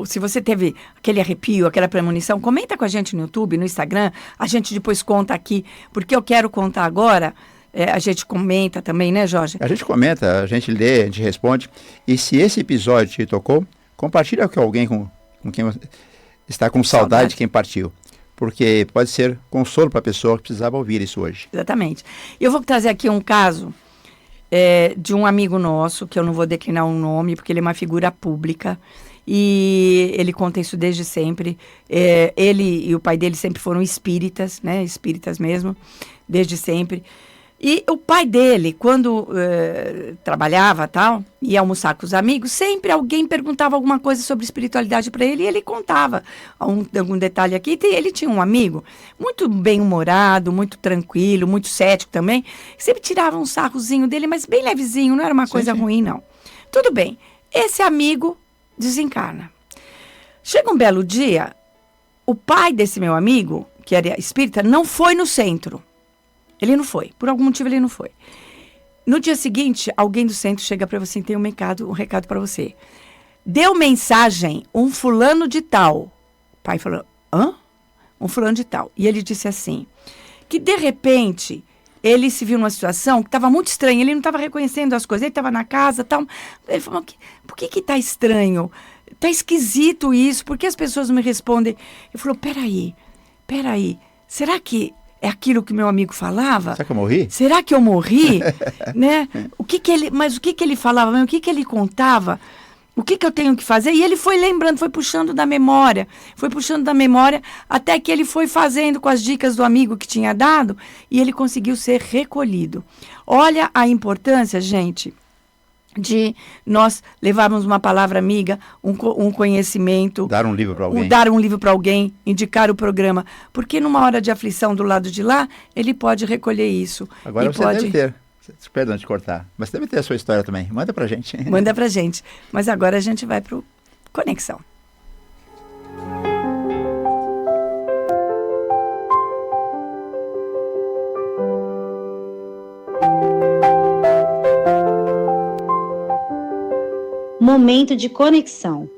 se você teve aquele arrepio, aquela premonição, comenta com a gente no YouTube, no Instagram, a gente depois conta aqui, porque eu quero contar agora, a gente comenta também, né, Jorge? A gente comenta, a gente lê, a gente responde, e se esse episódio te tocou, compartilha com alguém com quem você está com saudade de quem partiu. Porque pode ser consolo para a pessoa que precisava ouvir isso hoje. Exatamente. Eu vou trazer aqui um caso de um amigo nosso, que eu não vou declinar um nome, porque ele é uma figura pública, e ele conta isso desde sempre. Ele e o pai dele sempre foram espíritas, né? Espíritas mesmo, desde sempre. E o pai dele, quando trabalhava tal, ia almoçar com os amigos, sempre alguém perguntava alguma coisa sobre espiritualidade para ele e ele contava algum detalhe aqui. Ele tinha um amigo muito bem-humorado, muito tranquilo, muito cético também, sempre tirava um sarrozinho dele, mas bem levezinho, não era uma coisa ruim, não. Tudo bem, esse amigo desencarna. Chega um belo dia, o pai desse meu amigo, que era espírita, não foi no centro. Ele não foi. Por algum motivo, ele não foi. No dia seguinte, alguém do centro chega para você e tem um recado para você. Deu mensagem um fulano de tal. O pai falou, hã? Um fulano de tal. E ele disse assim, que de repente, ele se viu numa situação que estava muito estranha. Ele não estava reconhecendo as coisas. Ele estava na casa e tal. Ele falou, por que está estranho? Está esquisito isso. Por que as pessoas não me respondem? Ele falou, peraí. Será que é aquilo que meu amigo falava? Será que eu morri? Será que eu morri? Né? Mas o que ele falava? O que ele contava? O que eu tenho que fazer? E ele foi lembrando, foi puxando da memória, até que ele foi fazendo com as dicas do amigo que tinha dado, e ele conseguiu ser recolhido. Olha a importância, gente, de nós levarmos uma palavra amiga, um conhecimento. Dar um livro para alguém. Dar um livro para alguém, indicar o programa. Porque numa hora de aflição do lado de lá, ele pode recolher isso. Agora você deve ter. Perdão de cortar, mas deve ter a sua história também. Manda pra gente. Manda pra gente. Mas agora a gente vai pro Conexão. Momento de conexão.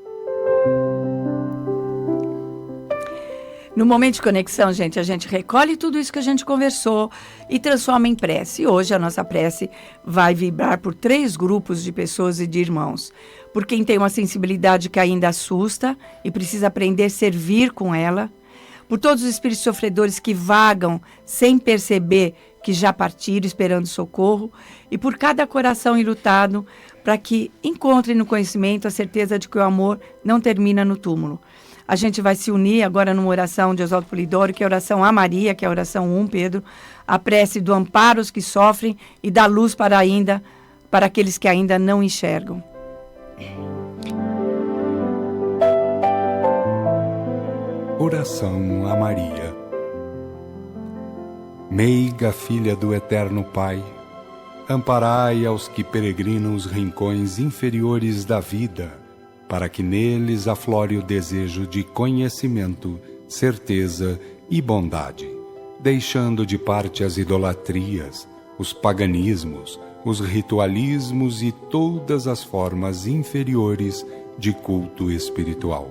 No momento de conexão, gente, a gente recolhe tudo isso que a gente conversou e transforma em prece. E hoje a nossa prece vai vibrar por 3 grupos de pessoas e de irmãos. Por quem tem uma sensibilidade que ainda assusta e precisa aprender a servir com ela. Por todos os espíritos sofredores que vagam sem perceber que já partiram esperando socorro. E por cada coração enlutado para que encontre no conhecimento a certeza de que o amor não termina no túmulo. A gente vai se unir agora numa oração de Oswaldo Polidoro, que é a oração a Maria, que é a oração 1, Pedro, a prece do amparo aos que sofrem e da luz para aqueles que ainda não enxergam. Oração a Maria. Meiga filha do Eterno Pai, amparai aos que peregrinam os rincões inferiores da vida, para que neles aflore o desejo de conhecimento, certeza e bondade, deixando de parte as idolatrias, os paganismos, os ritualismos e todas as formas inferiores de culto espiritual.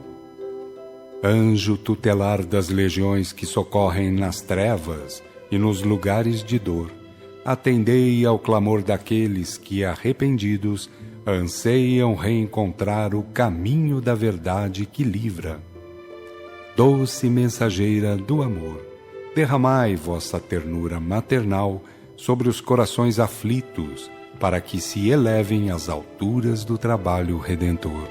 Anjo tutelar das legiões que socorrem nas trevas e nos lugares de dor, atendei ao clamor daqueles que, arrependidos, anseiam reencontrar o caminho da verdade que livra. Doce mensageira do amor, derramai vossa ternura maternal sobre os corações aflitos, para que se elevem às alturas do trabalho redentor.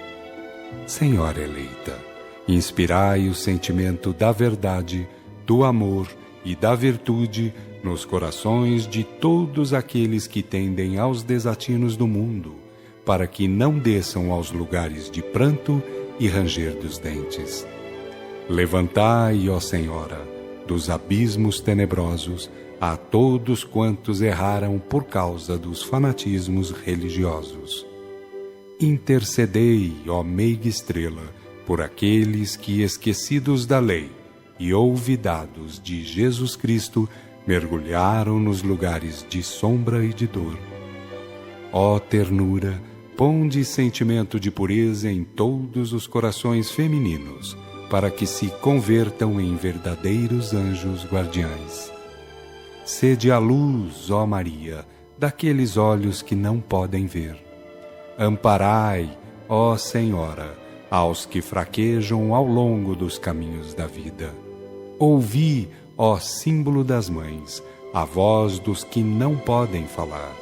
Senhora eleita, inspirai o sentimento da verdade, do amor e da virtude nos corações de todos aqueles que tendem aos desatinos do mundo, para que não desçam aos lugares de pranto e ranger dos dentes. Levantai, ó Senhora, dos abismos tenebrosos a todos quantos erraram por causa dos fanatismos religiosos. Intercedei, ó meiga estrela, por aqueles que, esquecidos da lei e olvidados de Jesus Cristo, mergulharam nos lugares de sombra e de dor. Ó ternura, ponde sentimento de pureza em todos os corações femininos, para que se convertam em verdadeiros anjos guardiães. Sede a luz, ó Maria, daqueles olhos que não podem ver. Amparai, ó Senhora, aos que fraquejam ao longo dos caminhos da vida. Ouvi, ó símbolo das mães, a voz dos que não podem falar.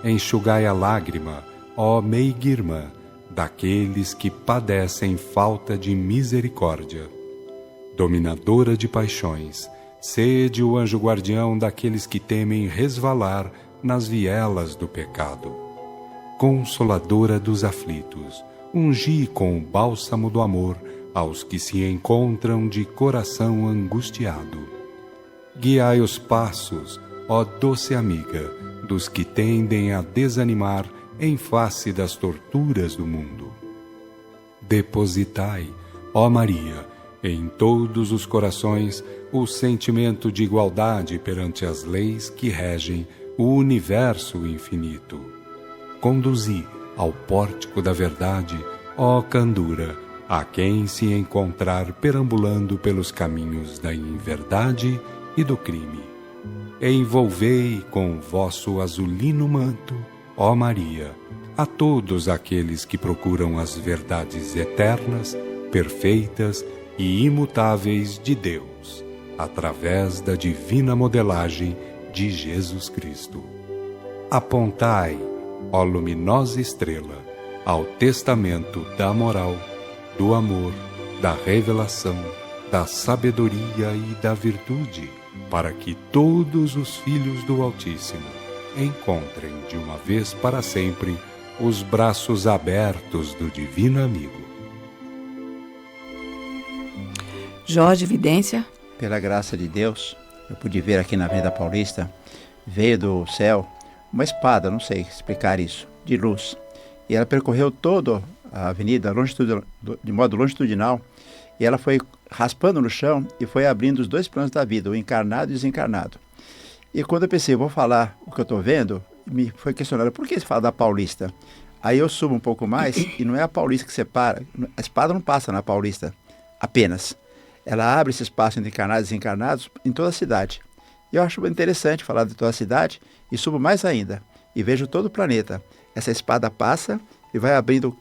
Enxugai a lágrima, ó meiga irmã, daqueles que padecem falta de misericórdia. Dominadora de paixões, sede o anjo guardião daqueles que temem resvalar nas vielas do pecado. Consoladora dos aflitos, ungi com o bálsamo do amor aos que se encontram de coração angustiado. Guiai os passos, ó doce amiga, dos que tendem a desanimar em face das torturas do mundo. Depositai, ó Maria, em todos os corações o sentimento de igualdade perante as leis que regem o universo infinito. Conduzi ao pórtico da verdade, ó candura, a quem se encontrar perambulando pelos caminhos da inverdade e do crime. Envolvei com vosso azulino manto, ó Maria, a todos aqueles que procuram as verdades eternas, perfeitas e imutáveis de Deus, através da divina modelagem de Jesus Cristo. Apontai, ó luminosa estrela, ao testamento da moral, do amor, da revelação, da sabedoria e da virtude, para que todos os filhos do Altíssimo encontrem de uma vez para sempre os braços abertos do Divino Amigo. Jorge, vidência? Pela graça de Deus, eu pude ver aqui na Avenida Paulista, veio do céu uma espada, não sei explicar isso, de luz. E ela percorreu toda a avenida de modo longitudinal, e ela foi raspando no chão e foi abrindo os dois planos da vida, o encarnado e o desencarnado. E quando eu pensei, vou falar o que eu estou vendo, me foi questionado, por que você fala da Paulista? Aí eu subo um pouco mais e não é a Paulista que separa, a espada não passa na Paulista apenas. Ela abre esse espaço entre encarnados e desencarnados em toda a cidade. E eu acho interessante falar de toda a cidade e subo mais ainda e vejo todo o planeta. Essa espada passa e vai abrindo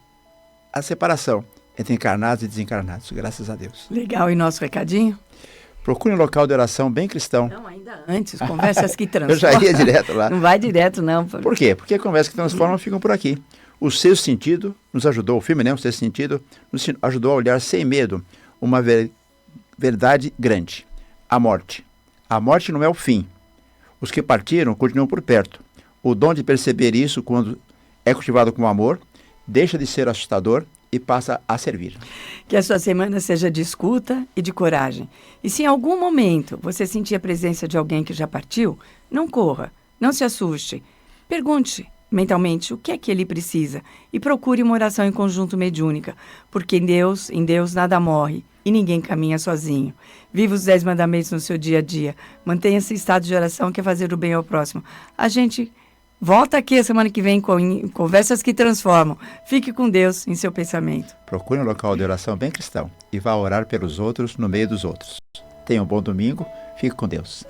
a separação entre encarnados e desencarnados, graças a Deus. Legal, e nosso recadinho? Procure um local de oração bem cristão. Não, ainda antes, conversas que transformam. Eu já ia direto lá. Não vai direto, não. Por quê? Porque conversas que transformam ficam por aqui. O Sexto Sentido nos ajudou, o filme, né? O Sexto Sentido nos ajudou a olhar sem medo uma verdade grande, a morte. A morte não é o fim. Os que partiram continuam por perto. O dom de perceber isso quando é cultivado com amor, deixa de ser assustador e passa a servir. Que a sua semana seja de escuta e de coragem. E se em algum momento você sentir a presença de alguém que já partiu, não corra, não se assuste. Pergunte mentalmente o que é que ele precisa e procure uma oração em conjunto mediúnica, porque em Deus nada morre e ninguém caminha sozinho. Viva os 10 mandamentos no seu dia a dia. Mantenha esse estado de oração que é fazer o bem ao próximo. A gente volta aqui a semana que vem com Conversas que Transformam. Fique com Deus em seu pensamento. Procure um local de oração bem cristão e vá orar pelos outros no meio dos outros. Tenha um bom domingo. Fique com Deus.